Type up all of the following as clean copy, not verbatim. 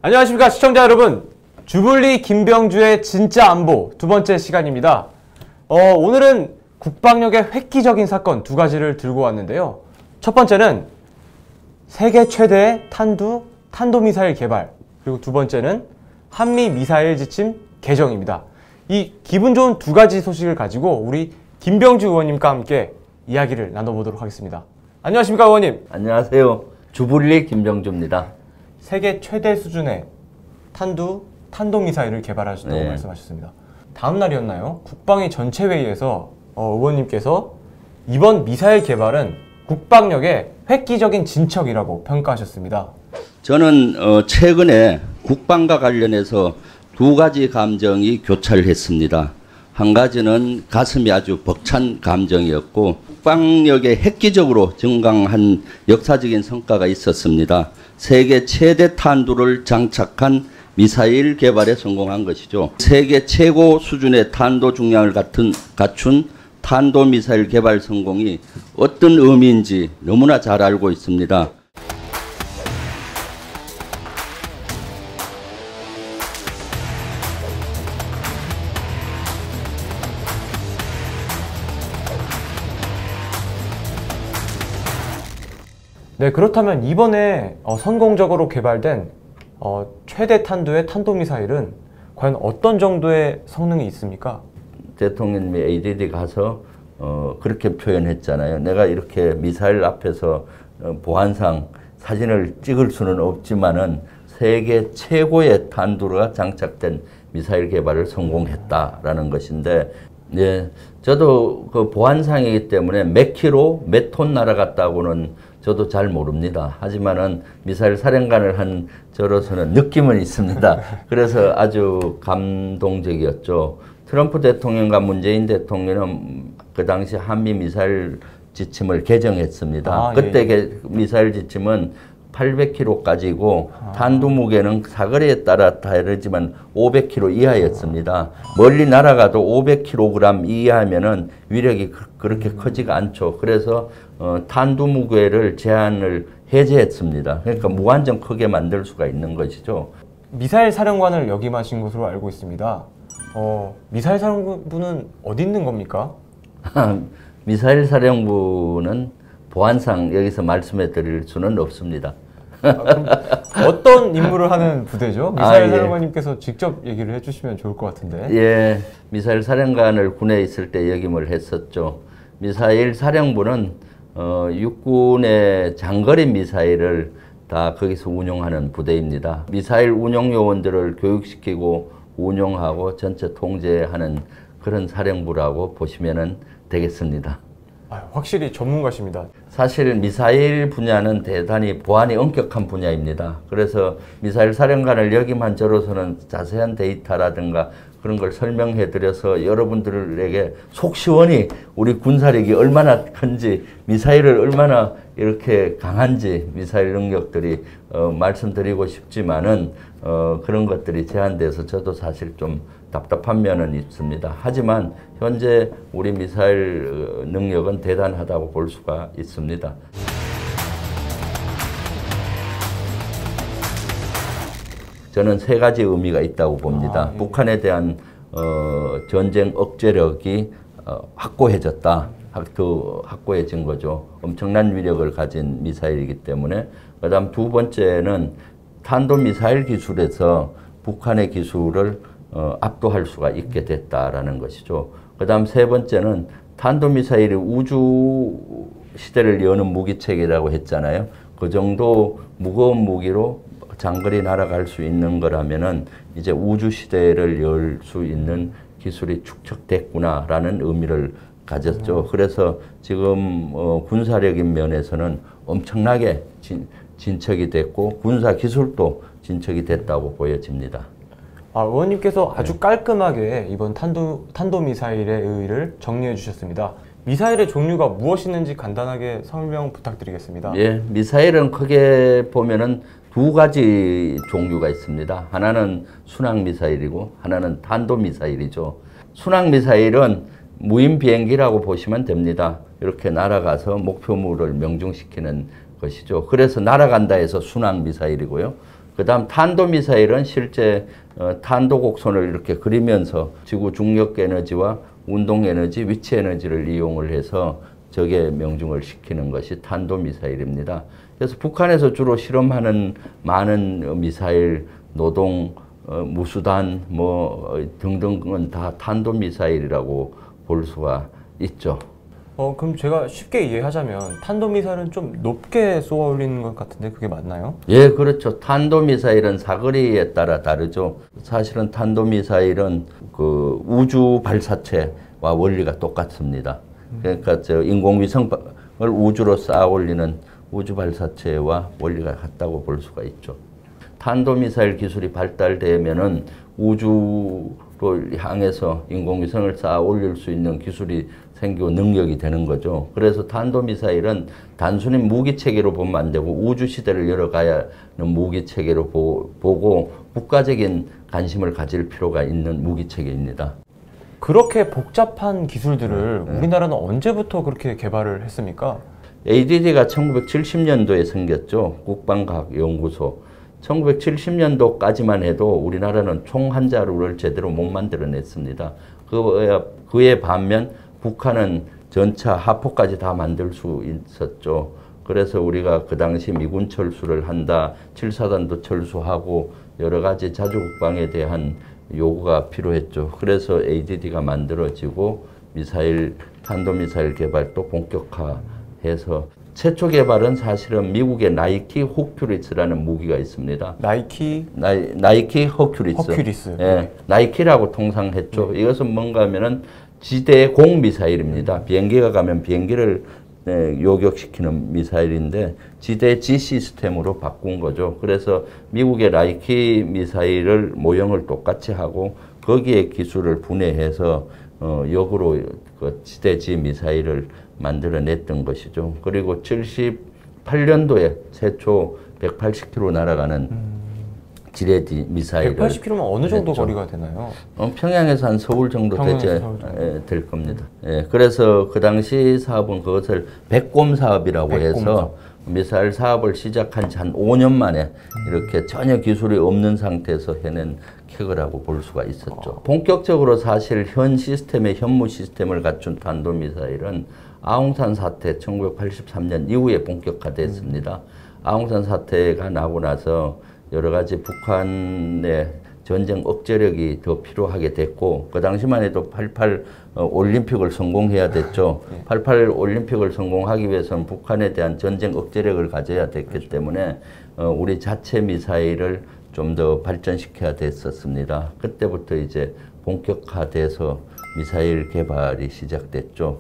안녕하십니까 시청자 여러분, 주불리 김병주의 진짜 안보 두 번째 시간입니다. 오늘은 국방력의 획기적인 사건 두 가지를 들고 왔는데요. 첫 번째는 세계 최대의 탄도미사일 개발, 그리고 두 번째는 한미 미사일 지침 개정입니다. 이 기분 좋은 두 가지 소식을 가지고 우리 김병주 의원님과 함께 이야기를 나눠보도록 하겠습니다. 안녕하십니까 의원님. 안녕하세요. 주불리 김병주입니다. 세계 최대 수준의 탄도미사일을 개발하셨다고 말씀하셨습니다. 다음 날이었나요? 국방위 전체 회의에서 의원님께서 이번 미사일 개발은 국방력의 획기적인 진척이라고 평가하셨습니다. 저는 최근에 국방과 관련해서 두 가지 감정이 교차했습니다. 한 가지는 가슴이 아주 벅찬 감정이었고, 국방력에 획기적으로 증강한 역사적인 성과가 있었습니다. 세계 최대 탄두를 장착한 미사일 개발에 성공한 것이죠. 세계 최고 수준의 탄도 중량을 갖춘 탄도미사일 개발 성공이 어떤 의미인지 너무나 잘 알고 있습니다. 네, 그렇다면 이번에 성공적으로 개발된 최대 탄두의 탄도미사일은 과연 어떤 정도의 성능이 있습니까? 대통령님이 ADD 가서 그렇게 표현했잖아요. 내가 이렇게 미사일 앞에서 보안상 사진을 찍을 수는 없지만은 세계 최고의 탄두가 장착된 미사일 개발을 성공했다라는 것인데, 네, 저도 그 보안상이기 때문에 몇 킬로, 몇 톤 날아갔다고는 저도 잘 모릅니다. 하지만은 미사일 사령관을 한 저로서는 느낌은 있습니다. 그래서 아주 감동적이었죠. 트럼프 대통령과 문재인 대통령은 그 당시 한미 미사일 지침을 개정했습니다. 그때 미사일 지침은 800km까지고 탄두 무게는 사거리에 따라 다르지만 500km 이하였습니다. 멀리 날아가도 500kg 이하면은 위력이 그렇게 크지가 않죠. 그래서 탄두 무게를 제한을 해제했습니다. 그러니까 무한정 크게 만들 수가 있는 것이죠. 미사일 사령관을 역임하신 것으로 알고 있습니다. 미사일 사령부는 어디 있는 겁니까? 미사일 사령부는 보안상 여기서 말씀해 드릴 수는 없습니다. 그럼 어떤 임무를 하는 부대죠? 미사일 사령관님께서 직접 얘기를 해주시면 좋을 것 같은데. 예, 미사일 사령관을 군에 있을 때 역임을 했었죠. 미사일 사령부는 육군의 장거리 미사일을 다 거기서 운용하는 부대입니다. 미사일 운용 요원들을 교육시키고 운용하고 전체 통제하는 그런 사령부라고 보시면 되겠습니다. 확실히 전문가십니다. 사실 미사일 분야는 대단히 보안이 엄격한 분야입니다. 그래서 미사일 사령관을 역임한 저로서는 자세한 데이터라든가 그런 걸 설명해 드려서 여러분들에게 속 시원히 우리 군사력이 얼마나 큰지, 미사일을 얼마나 이렇게 강한지, 미사일 능력들이 말씀드리고 싶지만은 그런 것들이 제한돼서 저도 사실 좀 답답한 면은 있습니다. 하지만 현재 우리 미사일 능력은 대단하다고 볼 수가 있습니다. 저는 세 가지 의미가 있다고 봅니다. 북한에 대한 전쟁 억제력이 확고해졌다. 확고해진 거죠. 엄청난 위력을 가진 미사일이기 때문에. 그다음 두 번째는 탄도미사일 기술에서 북한의 기술을 압도할 수가 있게 됐다라는 것이죠. 그다음 세 번째는 탄도미사일이 우주 시대를 여는 무기체계라고 했잖아요. 그 정도 무거운 무기로 장거리 날아갈 수 있는 거라면은 이제 우주 시대를 열 수 있는 기술이 축적됐구나라는 의미를 가졌죠. 그래서 지금 군사력인 면에서는 엄청나게 진척이 됐고 군사 기술도 진척이 됐다고 보여집니다. 의원님께서 아주 깔끔하게 이번 탄도미사일의 의의를 정리해 주셨습니다. 미사일의 종류가 무엇이 있는지 간단하게 설명 부탁드리겠습니다. 예, 미사일은 크게 보면은 두 가지 종류가 있습니다. 하나는 순항미사일이고 하나는 탄도미사일이죠. 순항미사일은 무인 비행기라고 보시면 됩니다. 이렇게 날아가서 목표물을 명중시키는 것이죠. 그래서 날아간다 해서 순항미사일이고요. 그다음 탄도미사일은 실제 탄도 곡선을 이렇게 그리면서 지구 중력 에너지와 운동 에너지, 위치 에너지를 이용을 해서 적의 명중을 시키는 것이 탄도미사일입니다. 그래서 북한에서 주로 실험하는 많은 미사일, 노동, 무수단 뭐 등등은 다 탄도미사일이라고 볼 수가 있죠. 그럼 제가 쉽게 이해하자면 탄도미사일은 좀 높게 쏘아 올리는 것 같은데 그게 맞나요? 예, 그렇죠. 탄도미사일은 사거리에 따라 다르죠. 사실은 탄도미사일은 그 우주 발사체와 원리가 똑같습니다. 그러니까 저 인공위성을 우주로 쌓아 올리는 우주 발사체와 원리가 같다고 볼 수가 있죠. 탄도미사일 기술이 발달되면은 우주를 향해서 인공위성을 쌓아 올릴 수 있는 기술이 생기고 능력이 되는 거죠. 그래서 탄도미사일은 단순히 무기체계로 보면 안 되고 우주시대를 열어가야 하는 무기체계로 보고 국가적인 관심을 가질 필요가 있는 무기체계입니다. 그렇게 복잡한 기술들을 우리나라는 언제부터 그렇게 개발을 했습니까? ADD가 1970년도에 생겼죠. 국방과학연구소. 1970년도까지만 해도 우리나라는 총 한 자루를 제대로 못 만들어냈습니다. 그에 반면 북한은 전차 하포까지 다 만들 수 있었죠. 그래서 우리가 그 당시 미군 철수를 한다, 7사단도 철수하고 여러 가지 자주국방에 대한 요구가 필요했죠. 그래서 ADD가 만들어지고 미사일, 탄도미사일 개발도 본격화해서 최초 개발은 사실은 미국의 나이키 호큐리스라는 무기가 있습니다. 나이키 호큐리스. 예, 나이키라고 통상 했죠. 이것은 뭔가 하면은 지대 공 미사일입니다. 비행기가 가면 비행기를 요격시키는 미사일인데 지대 지 시스템으로 바꾼 거죠. 그래서 미국의 나이키 미사일을 모형을 똑같이 하고 거기에 기술을 분해해서 역으로 그 지대 지 미사일을 만들어냈던 것이죠. 그리고 78년도에 최초 180km 날아가는 지뢰 미사일을 180km면 어느 정도 했죠. 거리가 되나요? 평양에서 한 서울 정도 될 겁니다. 예, 그래서 그 당시 사업은 그것을 백곰 사업이라고 해서 미사일 사업을 시작한 지 한 5년 만에 이렇게 전혀 기술이 없는 상태에서 해낸 쾌거라고 볼 수가 있었죠. 본격적으로 사실 현 시스템의 현무 시스템을 갖춘 탄도미사일은 아웅산 사태 1983년 이후에 본격화됐습니다. 아웅산 사태가 나고 나서 여러 가지 북한의 전쟁 억제력이 더 필요하게 됐고 그 당시만 해도 88 올림픽을 성공해야 됐죠. 88 올림픽을 성공하기 위해서는 북한에 대한 전쟁 억제력을 가져야 됐기 때문에 우리 자체 미사일을 좀 더 발전시켜야 됐었습니다. 그때부터 이제 본격화돼서 미사일 개발이 시작됐죠.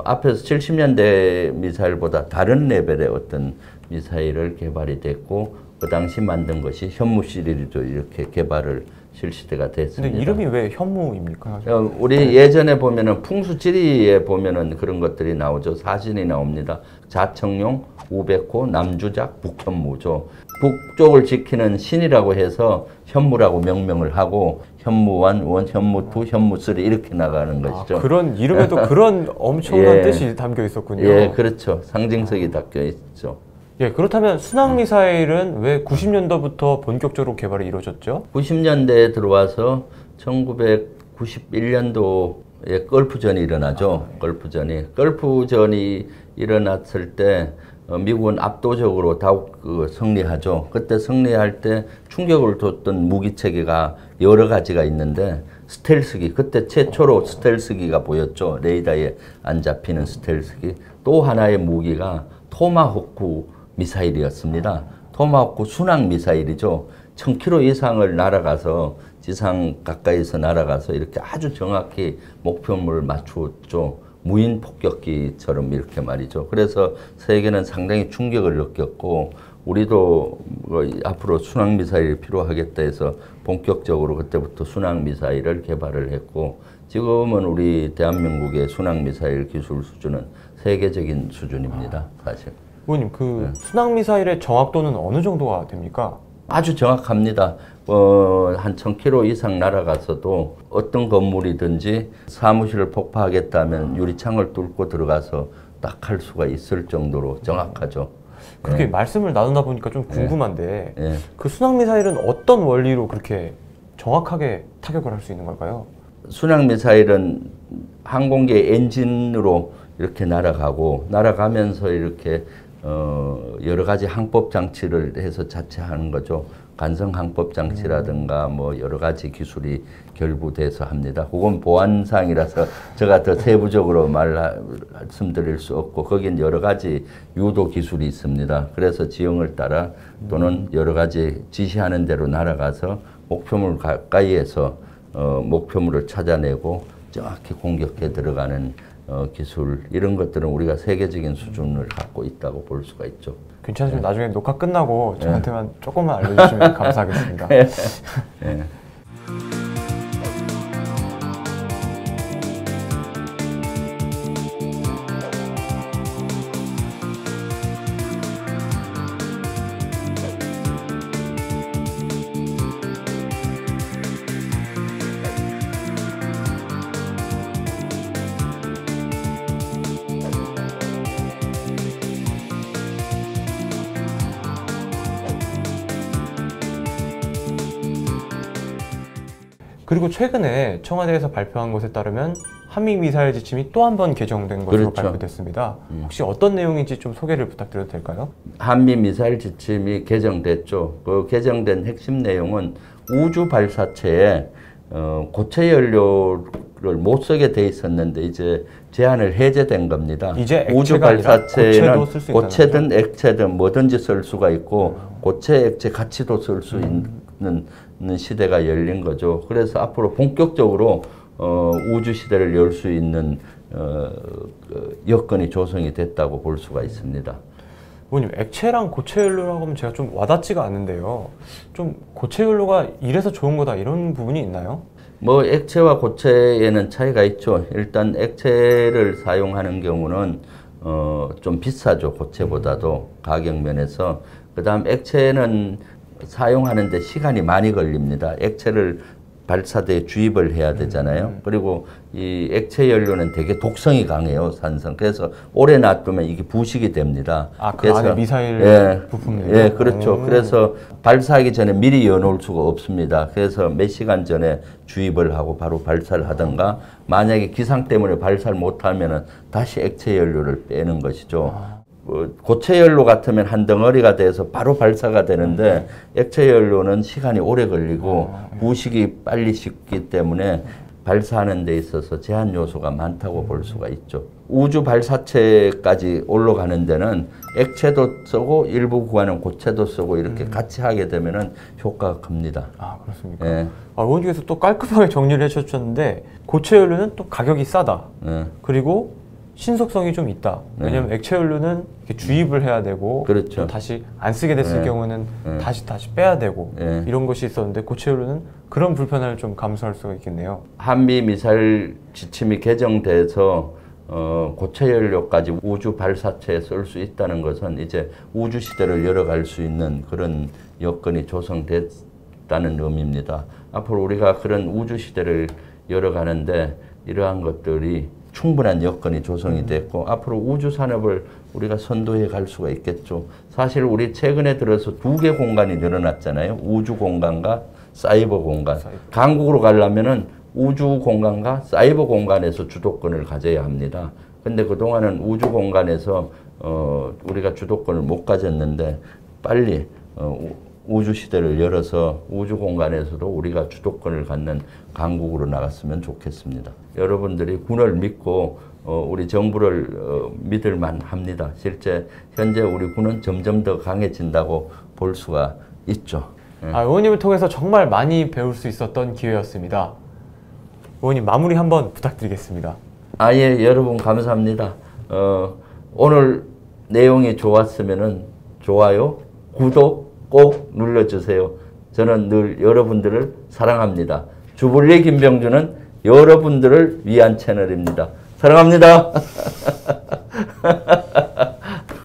앞에서 70년대 미사일보다 다른 레벨의 어떤 미사일을 개발이 됐고 그 당시 만든 것이 현무 시리즈도 이렇게 개발을 실시대가 됐습니다. 근데 이름이 왜 현무입니까? 우리 예전에 보면은 풍수지리에 보면은 그런 것들이 나오죠. 사진이 나옵니다. 자청용, 우백호, 남주작, 북현무죠. 북쪽을 지키는 신이라고 해서 현무라고 명명을 하고 현무1, 현무2, 현무3 이렇게 나가는 것이죠. 그런 이름에도 그런 엄청난 뜻이 담겨 있었군요. 예, 그렇죠. 상징성이 담겨 있죠. 예, 그렇다면 순항미사일은 왜 90년도부터 본격적으로 개발이 이루어졌죠? 90년대에 들어와서 1991년도에 걸프전이 일어나죠. 걸프전이 일어났을 때 미국은 압도적으로 더욱 승리하죠. 그때 승리할 때 충격을 줬던 무기체계가 여러 가지가 있는데 스텔스기, 그때 최초로 스텔스기가 보였죠. 레이더에 안 잡히는 스텔스기. 또 하나의 무기가 토마호크 미사일이었습니다. 토마호크 순항 미사일이죠. 1000km 이상을 날아가서 지상 가까이서 날아가서 이렇게 아주 정확히 목표물을 맞추었죠. 무인 폭격기처럼 이렇게 말이죠. 그래서 세계는 상당히 충격을 느꼈고 우리도 앞으로 순항 미사일이 필요하겠다 해서 본격적으로 그때부터 순항 미사일을 개발을 했고 지금은 우리 대한민국의 순항 미사일 기술 수준은 세계적인 수준입니다. 사실. 의원님, 순항 미사일의 정확도는 어느 정도가 됩니까? 아주 정확합니다. 한 1000km 이상 날아가서도 어떤 건물이든지 사무실을 폭파하겠다면 유리창을 뚫고 들어가서 딱 할 수가 있을 정도로 정확하죠. 그렇게 예. 말씀을 나누다 보니까 좀 궁금한데 예. 그 순항 미사일은 어떤 원리로 그렇게 정확하게 타격을 할 수 있는 걸까요? 순항 미사일은 항공기의 엔진으로 이렇게 날아가면서 이렇게 여러 가지 항법 장치를 해서 자체하는 거죠. 간성 항법 장치라든가 뭐 여러 가지 기술이 결부돼서 합니다. 그건 보안상이라서 제가 더 세부적으로 말씀드릴 수 없고 거긴 여러 가지 유도 기술이 있습니다. 그래서 지형을 따라 또는 여러 가지 지시하는 대로 날아가서 목표물 가까이에서 목표물을 찾아내고 정확히 공격해 들어가는 기술 이런 것들은 우리가 세계적인 수준을 갖고 있다고 볼 수가 있죠. 괜찮으시면 나중에 녹화 끝나고 저한테만 조금만 알려주시면 감사하겠습니다. 예. 그리고 최근에 청와대에서 발표한 것에 따르면 한미 미사일 지침이 또 한 번 개정된 것으로 그렇죠. 발표됐습니다. 혹시 어떤 내용인지 좀 소개를 부탁드려도 될까요? 한미 미사일 지침이 개정됐죠. 그 개정된 핵심 내용은 우주 발사체에 고체 연료를 못 쓰게 돼 있었는데 이제 제한을 해제된 겁니다. 이제 우주 액체가 아니라 발사체는 고체도 쓸수 있다는 고체든 액체든 뭐든지 쓸 수가 있고 고체, 액체 같이도 쓸 수 있는 시대가 열린 거죠. 그래서 앞으로 본격적으로 우주 시대를 열 수 있는 여건이 조성이 됐다고 볼 수가 있습니다. 의원님, 액체랑 고체 연료라고 하면 제가 좀 와닿지가 않는데요. 좀 고체 연료가 이래서 좋은 거다 이런 부분이 있나요? 뭐 액체와 고체에는 차이가 있죠. 일단 액체를 사용하는 경우는 좀 비싸죠. 고체보다도 가격 면에서. 그다음 액체는 사용하는데 시간이 많이 걸립니다. 액체를 발사대에 주입을 해야 되잖아요. 그리고 이 액체 연료는 되게 독성이 강해요, 산성. 그래서 오래 놔두면 이게 부식이 됩니다. 아, 그 그래서, 안에 미사일 부품이요? 예, 그렇죠. 그래서 발사하기 전에 미리 여놓을 수가 없습니다. 그래서 몇 시간 전에 주입을 하고 바로 발사를 하던가 만약에 기상 때문에 발사를 못하면은 다시 액체 연료를 빼는 것이죠. 고체 연료 같으면 한 덩어리가 돼서 바로 발사가 되는데 액체 연료는 시간이 오래 걸리고 부식이 빨리 식기 때문에 발사하는 데 있어서 제한 요소가 많다고 볼 수가 있죠. 우주 발사체까지 올라가는 데는 액체도 쓰고 일부 구간은 고체도 쓰고 이렇게 같이 하게 되면은 효과가 큽니다. 아, 그렇습니까? 예. 의원님께서 또 깔끔하게 정리를 해주셨는데 고체 연료는 또 가격이 싸다. 예. 그리고 신속성이 좀 있다. 왜냐하면 액체 연료는 이렇게 주입을 해야 되고 그렇죠. 또 다시 안 쓰게 됐을 경우는 다시 빼야 되고 이런 것이 있었는데 고체 연료는 그런 불편을 좀 감수할 수가 있겠네요. 한미 미사일 지침이 개정돼서 고체 연료까지 우주 발사체에 쓸 수 있다는 것은 이제 우주 시대를 열어갈 수 있는 그런 여건이 조성됐다는 의미입니다. 앞으로 우리가 그런 우주 시대를 열어가는데 이러한 것들이 충분한 여건이 조성이 됐고 앞으로 우주 산업을 우리가 선도해 갈 수가 있겠죠. 사실 우리 최근에 들어서 두 개 공간이 늘어났잖아요. 우주 공간과 사이버 공간. 강국으로 가려면은 우주 공간과 사이버 공간에서 주도권을 가져야 합니다. 근데 그동안은 우주 공간에서 우리가 주도권을 못 가졌는데 빨리 우주 시대를 열어서 우주 공간에서도 우리가 주도권을 갖는 강국으로 나갔으면 좋겠습니다. 여러분들이 군을 믿고 우리 정부를 믿을 만합니다. 실제 현재 우리 군은 점점 더 강해진다고 볼 수가 있죠. 의원님을 통해서 정말 많이 배울 수 있었던 기회였습니다. 의원님 마무리 한번 부탁드리겠습니다. 예, 여러분 감사합니다. 오늘 내용이 좋았으면은 좋아요, 구독 꼭 눌러주세요. 저는 늘 여러분들을 사랑합니다. 주불리 김병주는 여러분들을 위한 채널입니다. 사랑합니다.